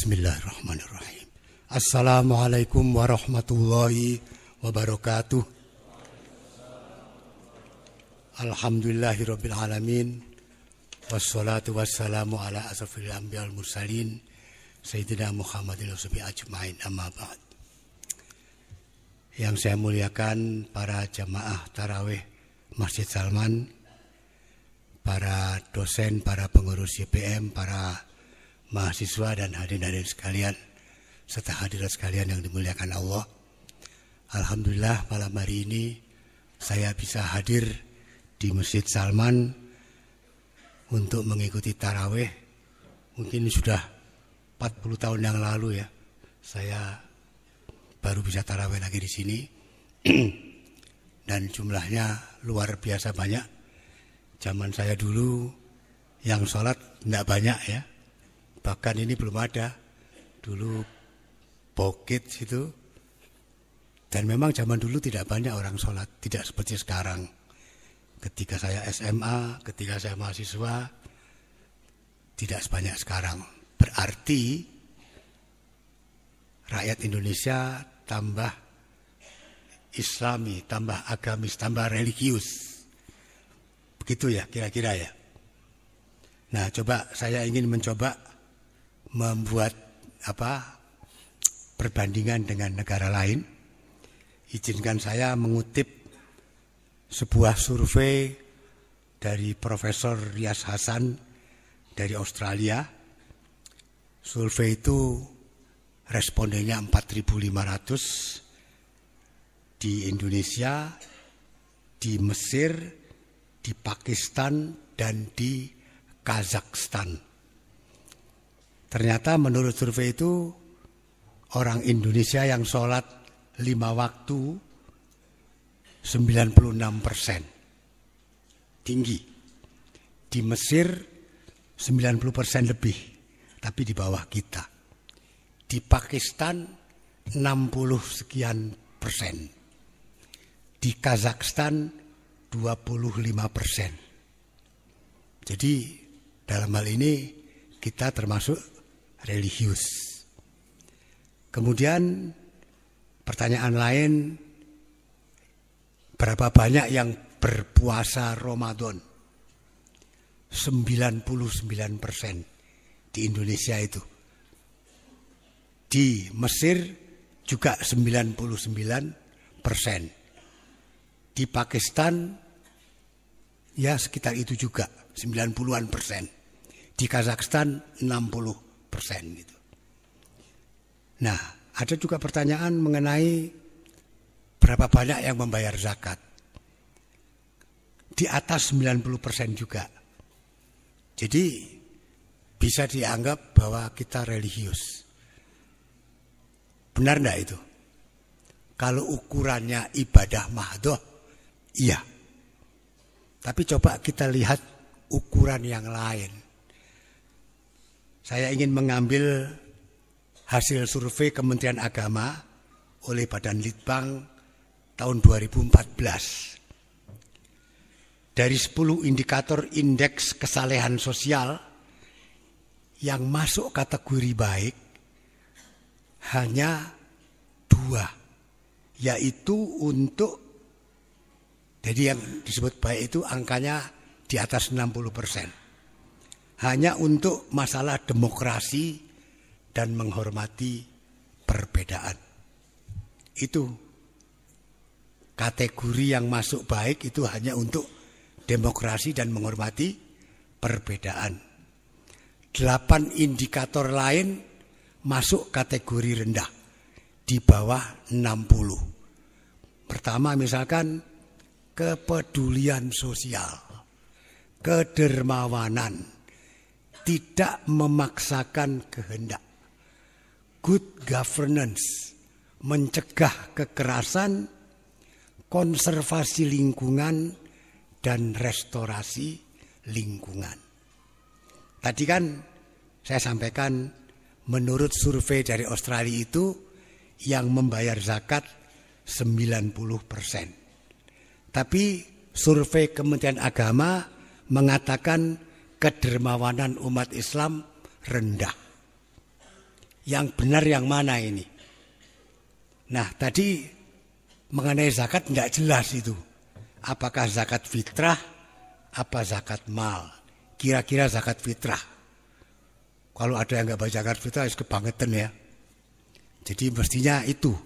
Bismillahirrahmanirrahim. Assalamualaikum warahmatullahi wabarakatuh. Alhamdulillahirabbil alamin. Wassalatu wassalamu ala asrofil anbiya'i wal mursalin sayyidina Muhammadin wa sahbihi ajmain, amma ba'd. Yang saya muliakan para jamaah tarawih Masjid Salman, para dosen, para pengurus YPM, para mahasiswa dan hadirin sekalian, serta hadirat sekalian yang dimuliakan Allah. Alhamdulillah malam hari ini saya bisa hadir di Masjid Salman untuk mengikuti tarawih. Mungkin sudah 40 tahun yang lalu ya, saya baru bisa tarawih lagi di sini. Dan jumlahnya luar biasa banyak. Zaman saya dulu yang sholat tidak banyak ya. Bahkan ini belum ada. Dulu bukit situ. Dan memang zaman dulu tidak banyak orang sholat. Tidak seperti sekarang. Ketika saya SMA, ketika saya mahasiswa, tidak sebanyak sekarang. Berarti rakyat Indonesia tambah Islami, tambah agamis, tambah religius. Begitu ya kira-kira ya. Nah, saya ingin mencoba membuat perbandingan dengan negara lain. Izinkan saya mengutip sebuah survei dari Profesor Rias Hasan dari Australia. Survei itu respondennya 4.500 di Indonesia, di Mesir, di Pakistan, dan di Kazakhstan. Ternyata menurut survei itu orang Indonesia yang sholat 5 waktu 96%. Tinggi. Di Mesir 90% lebih, tapi di bawah kita. Di Pakistan 60 sekian persen. Di Kazakhstan 25%. Jadi dalam hal ini kita termasuk religius. Kemudian pertanyaan lain, berapa banyak yang berpuasa Ramadan? 99% di Indonesia itu. Di Mesir juga 99%. Di Pakistan ya sekitar itu juga, 90-an%. Di Kazakhstan 60%. Gitu. Nah, ada juga pertanyaan mengenai berapa banyak yang membayar zakat. Di atas 90% juga. Jadi bisa dianggap bahwa kita religius. Benar enggak itu? Kalau ukurannya ibadah mahdoh, iya. Tapi coba kita lihat ukuran yang lain. Saya ingin mengambil hasil survei Kementerian Agama oleh Badan Litbang tahun 2014. Dari 10 indikator indeks kesalehan sosial yang masuk kategori baik, hanya 2. Yaitu untuk, jadi yang disebut baik itu angkanya di atas 60%. Hanya untuk masalah demokrasi dan menghormati perbedaan. Itu kategori yang masuk baik itu hanya untuk demokrasi dan menghormati perbedaan. 8 indikator lain masuk kategori rendah, di bawah 60. Pertama misalkan kepedulian sosial, kedermawanan, tidak memaksakan kehendak, good governance, mencegah kekerasan, konservasi lingkungan, dan restorasi lingkungan. Tadi kan saya sampaikan menurut survei dari Australia itu yang membayar zakat 90%. Tapi survei Kementerian Agama mengatakan kedermawanan umat Islam rendah. Yang benar yang mana ini? Nah, tadi mengenai zakat enggak jelas itu. Apakah zakat fitrah, apa zakat mal? Kira-kira zakat fitrah. Kalau ada yang enggak baca zakat fitrah, itu kebangetan ya. Jadi mestinya itu.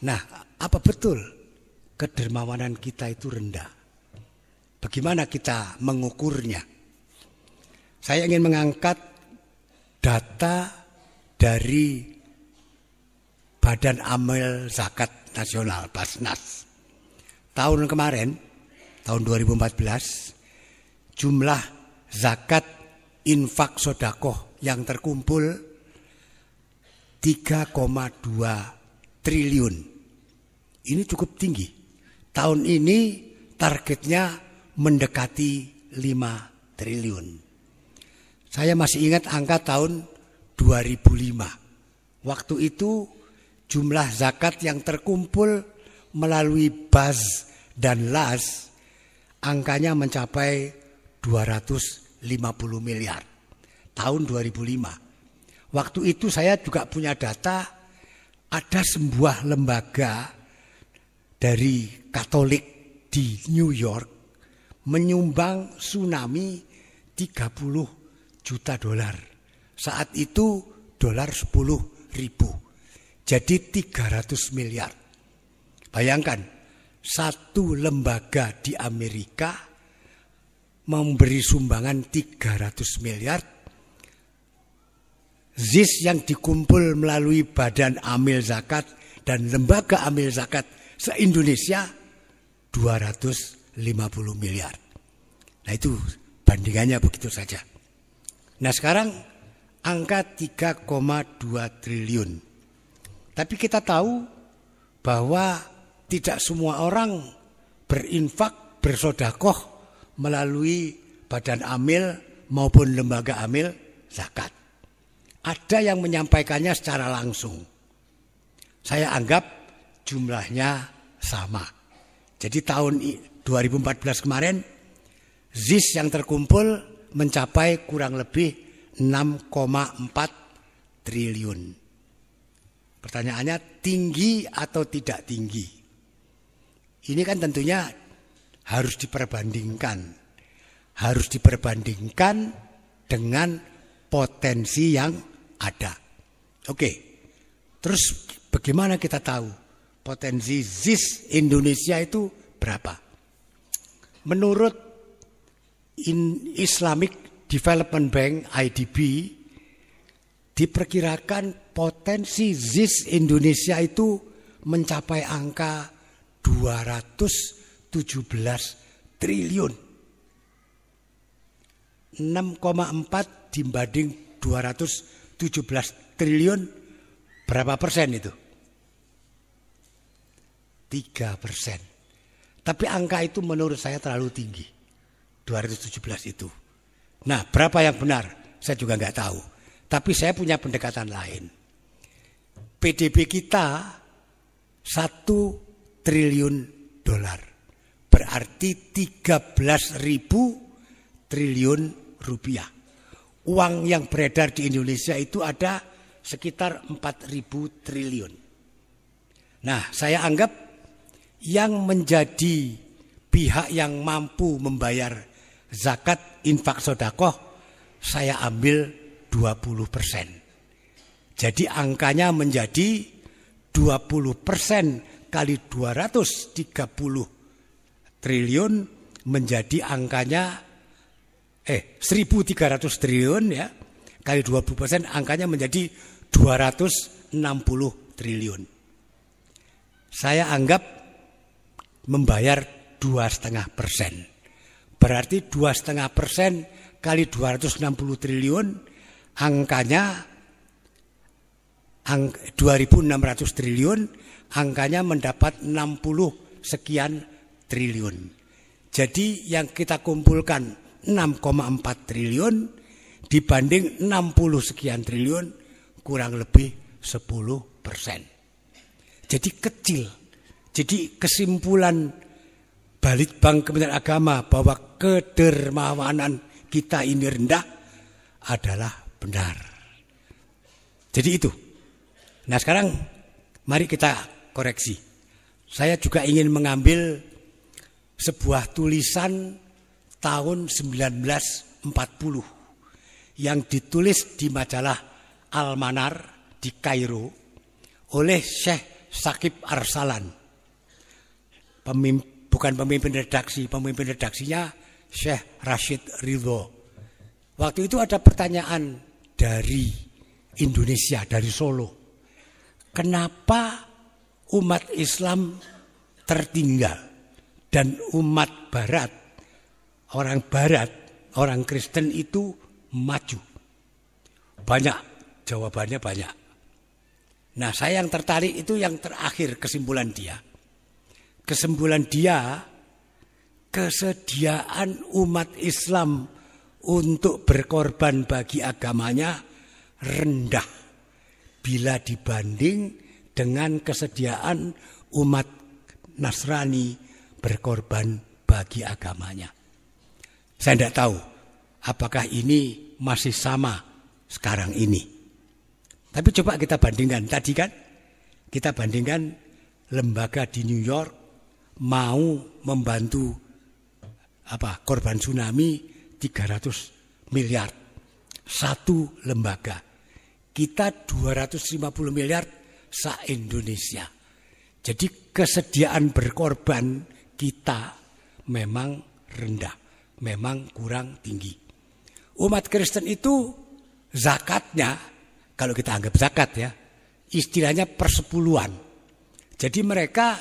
Nah, apa betul kedermawanan kita itu rendah? Bagaimana kita mengukurnya? Saya ingin mengangkat data dari Badan Amil Zakat Nasional Basnas. Tahun kemarin, tahun 2014, jumlah zakat infak sodakoh yang terkumpul 3,2 triliun. Ini cukup tinggi. Tahun ini targetnya mendekati 5 triliun. Saya masih ingat angka tahun 2005. Waktu itu jumlah zakat yang terkumpul melalui BAZ dan LAS angkanya mencapai 250 miliar. Tahun 2005. Waktu itu saya juga punya data, ada sebuah lembaga dari Katolik di New York menyumbang tsunami 30 juta dolar. Saat itu dolar 10.000. Jadi 300 miliar. Bayangkan, satu lembaga di Amerika memberi sumbangan 300 miliar. ZIS yang dikumpul melalui Badan Amil Zakat dan Lembaga Amil Zakat se-Indonesia 250 miliar. Nah itu bandingannya begitu saja. Nah sekarang angka 3,2 triliun. Tapi kita tahu bahwa tidak semua orang berinfak, bersodakoh melalui Badan Amil maupun Lembaga Amil Zakat. Ada yang menyampaikannya secara langsung. Saya anggap jumlahnya sama. Jadi tahun 2014 kemarin ZIS yang terkumpul mencapai kurang lebih 6,4 triliun. Pertanyaannya tinggi atau tidak tinggi? Ini kan tentunya harus diperbandingkan. Harus diperbandingkan dengan potensi yang ada. Oke. Terus bagaimana kita tahu potensi ZIS Indonesia itu berapa? Menurut Islamic Development Bank IDB diperkirakan potensi ZIS Indonesia itu mencapai angka 217 triliun. 6,4 dibanding 217 triliun, berapa persen itu? 3%. Tapi angka itu menurut saya terlalu tinggi. 217 itu. Nah, berapa yang benar? Saya juga nggak tahu. Tapi saya punya pendekatan lain. PDB kita 1 triliun dolar. Berarti 13.000 triliun rupiah. Uang yang beredar di Indonesia itu ada sekitar 4.000 triliun. Nah, saya anggap yang menjadi pihak yang mampu membayar zakat infak sodakoh, saya ambil 20%. Jadi angkanya menjadi 20% kali 230 triliun menjadi angkanya 1.300 triliun ya, kali 20% angkanya menjadi 260 triliun. Saya anggap membayar 2,5%. Berarti 2,5% kali 260 triliun angkanya 2.600 triliun, angkanya mendapat 60 sekian triliun. Jadi yang kita kumpulkan 6,4 triliun dibanding 60 sekian triliun kurang lebih 10%. Jadi kecil. Jadi kesimpulan Balitbang Kementerian Agama bahwa kedermawanan kita ini rendah adalah benar. Jadi itu. Nah sekarang mari kita koreksi. Saya juga ingin mengambil sebuah tulisan tahun 1940 yang ditulis di majalah Al-Manar di Kairo oleh Syekh Shakib Arsalan. Bukan pemimpin redaksinya Syekh Rashid Ridho. Waktu itu ada pertanyaan dari Indonesia, dari Solo. Kenapa umat Islam tertinggal dan umat Barat, orang Kristen itu maju? Banyak, jawabannya banyak. Nah, saya yang tertarik itu yang terakhir kesimpulan dia. Kesimpulan dia, kesediaan umat Islam untuk berkorban bagi agamanya rendah bila dibanding dengan kesediaan umat Nasrani berkorban bagi agamanya. Saya tidak tahu apakah ini masih sama sekarang ini. Tapi coba kita bandingkan. Tadi kan kita bandingkan lembaga di New York mau membantu korban tsunami 300 miliar. Satu lembaga. Kita 250 miliar se-Indonesia. Jadi kesediaan berkorban kita memang rendah, memang kurang tinggi. Umat Kristen itu zakatnya, kalau kita anggap zakat ya, istilahnya persepuluhan. Jadi mereka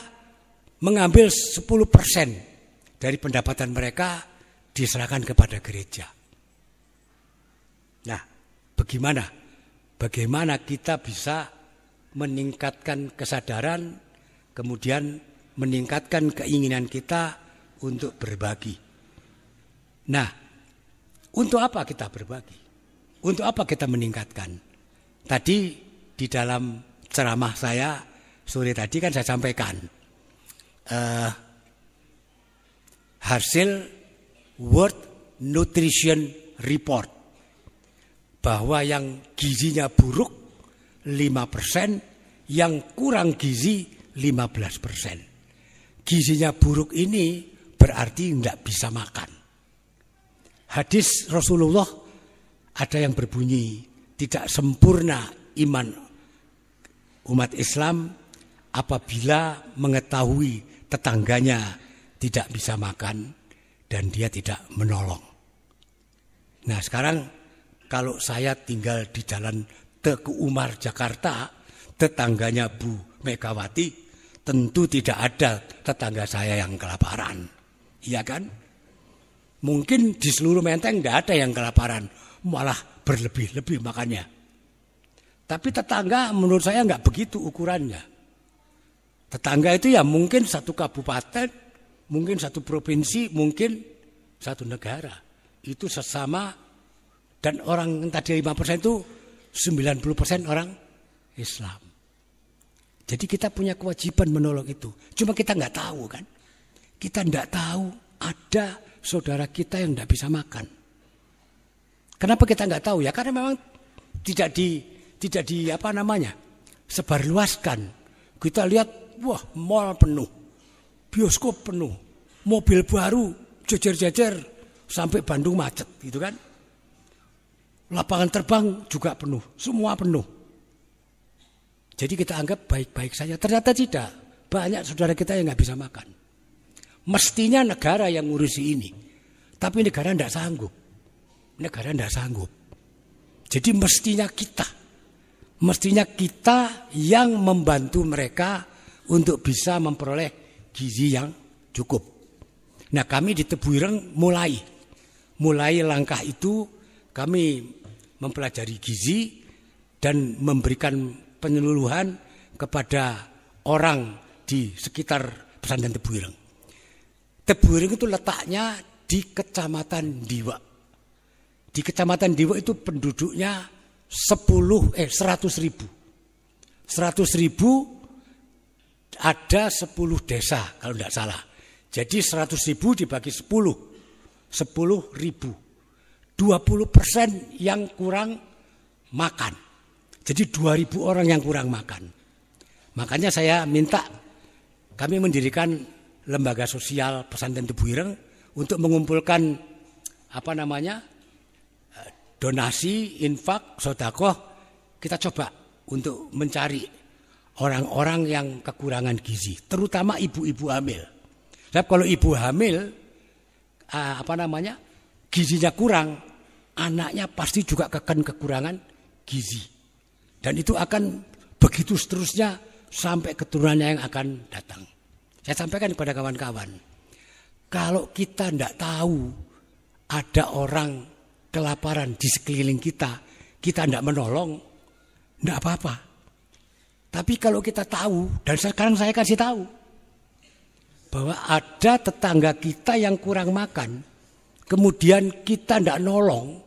mengambil 10% dari pendapatan mereka diserahkan kepada gereja. Nah, bagaimana kita bisa meningkatkan kesadaran, kemudian meningkatkan keinginan kita untuk berbagi. Nah, untuk apa kita berbagi? Untuk apa kita meningkatkan? Tadi di dalam ceramah saya sore tadi kan saya sampaikan hasil World Nutrition Report bahwa yang gizinya buruk 5%, yang kurang gizi 15%. Gizinya buruk ini berarti tidak bisa makan. Hadis Rasulullah ada yang berbunyi, tidak sempurna iman umat Islam apabila mengetahui tetangganya tidak bisa makan dan dia tidak menolong. Nah sekarang kalau saya tinggal di Jalan Teguh Umar Jakarta, tetangganya Bu Megawati, tentu tidak ada tetangga saya yang kelaparan. Iya kan? Mungkin di seluruh Menteng tidak ada yang kelaparan, malah berlebih-lebih makannya. Tapi tetangga menurut saya enggak begitu ukurannya. Tetangga itu ya mungkin satu kabupaten, mungkin satu provinsi, mungkin satu negara. Itu sesama, dan orang tadi 5% itu 90% orang Islam. Jadi kita punya kewajiban menolong itu. Cuma kita enggak tahu kan. Kita enggak tahu ada saudara kita yang enggak bisa makan. Kenapa kita enggak tahu ya? Karena memang tidak sebarluaskan. Kita lihat, wah, mall penuh, bioskop penuh, mobil baru jejer-jejer sampai Bandung macet, gitu kan? Lapangan terbang juga penuh, semua penuh. Jadi kita anggap baik-baik saja. Ternyata tidak. Banyak saudara kita yang nggak bisa makan. Mestinya negara yang ngurusi ini, tapi negara tidak sanggup. Negara tidak sanggup. Jadi mestinya kita yang membantu mereka untuk bisa memperoleh gizi yang cukup. Nah kami di Tebu Ireng mulai langkah itu, kami mempelajari gizi dan memberikan penyuluhan kepada orang di sekitar pesantren Tebu Ireng. Tebu Ireng itu letaknya di Kecamatan Diwa. Di Kecamatan Diwa itu penduduknya 100.000. 100.000 ada 10 desa kalau tidak salah. Jadi 100.000 dibagi 10. 10.000. 20% yang kurang makan. Jadi 2.000 orang yang kurang makan. Makanya saya minta kami mendirikan lembaga sosial pesantren Tebu Ireng untuk mengumpulkan donasi, infak, sedekah. Kita coba untuk mencari orang-orang yang kekurangan gizi, terutama ibu-ibu hamil. Sebab kalau ibu hamil gizinya kurang, anaknya pasti juga akan kekurangan gizi. Dan itu akan begitu seterusnya sampai keturunannya yang akan datang. Saya sampaikan kepada kawan-kawan, kalau kita tidak tahu ada orang kelaparan di sekeliling kita tidak menolong, tidak apa-apa. Tapi kalau kita tahu, dan sekarang saya kasih tahu, bahwa ada tetangga kita yang kurang makan, kemudian kita tidak nolong,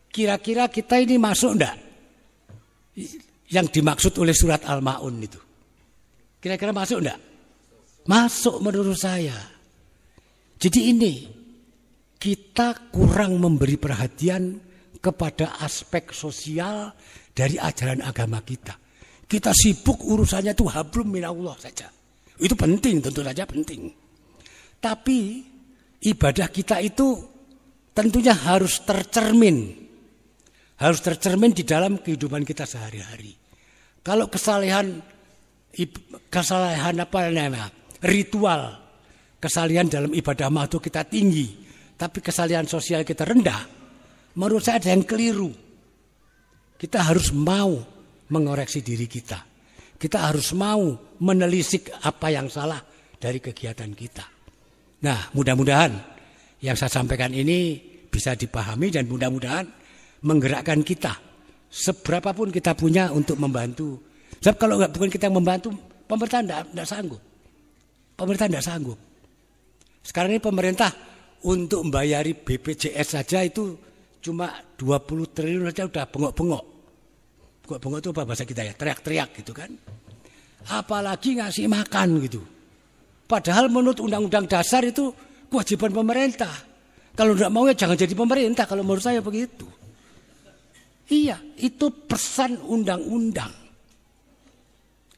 kira-kira kita ini masuk enggak? Yang dimaksud oleh surat Al-Ma'un itu. Kira-kira masuk enggak? Masuk menurut saya. Jadi ini, kita kurang memberi perhatian kepada aspek sosial dari ajaran agama kita. Kita sibuk urusannya itu hablum minallah saja. Itu penting, tentu saja penting. Tapi ibadah kita itu tentunya harus tercermin. Harus tercermin di dalam kehidupan kita sehari-hari. Kalau kesalahan ritual, kesalahan dalam ibadah mahdoh kita tinggi, tapi kesalahan sosial kita rendah, menurut saya ada yang keliru. Kita harus mau mengoreksi diri kita. Kita harus mau menelisik apa yang salah dari kegiatan kita. Nah, mudah-mudahan yang saya sampaikan ini bisa dipahami dan mudah-mudahan menggerakkan kita. Seberapapun kita punya untuk membantu. Sebab kalau bukan kita yang membantu, pemerintah tidak sanggup. Pemerintah tidak sanggup. Sekarang ini pemerintah untuk membayari BPJS saja itu cuma 20 triliun saja udah bengok-bengok. Bengok-bengok itu apa bahasa kita ya? Teriak-teriak gitu kan. Apalagi ngasih makan gitu. Padahal menurut undang-undang dasar itu kewajiban pemerintah. Kalau tidak mau ya jangan jadi pemerintah, kalau menurut saya begitu. Iya, itu pesan undang-undang.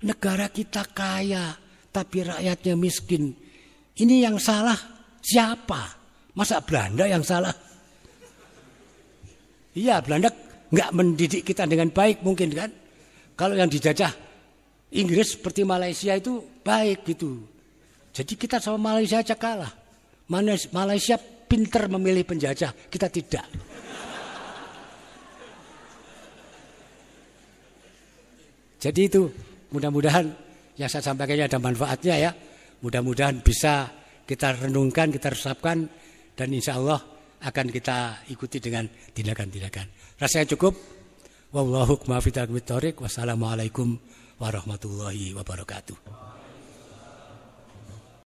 Negara kita kaya, tapi rakyatnya miskin. Ini yang salah siapa? Masa Belanda yang salah? Iya, Belanda nggak mendidik kita dengan baik mungkin kan. Kalau yang dijajah Inggris seperti Malaysia itu baik gitu. Jadi kita sama Malaysia aja kalah. Malaysia pinter memilih penjajah, kita tidak. Jadi itu mudah-mudahan yang saya sampaikan ada manfaatnya ya. Mudah-mudahan bisa kita renungkan, kita resapkan dan insya Allah akan kita ikuti dengan tindakan-tindakan. Rasanya cukup. Wallahu a'lam bishawab. Wassalamualaikum warahmatullahi wabarakatuh.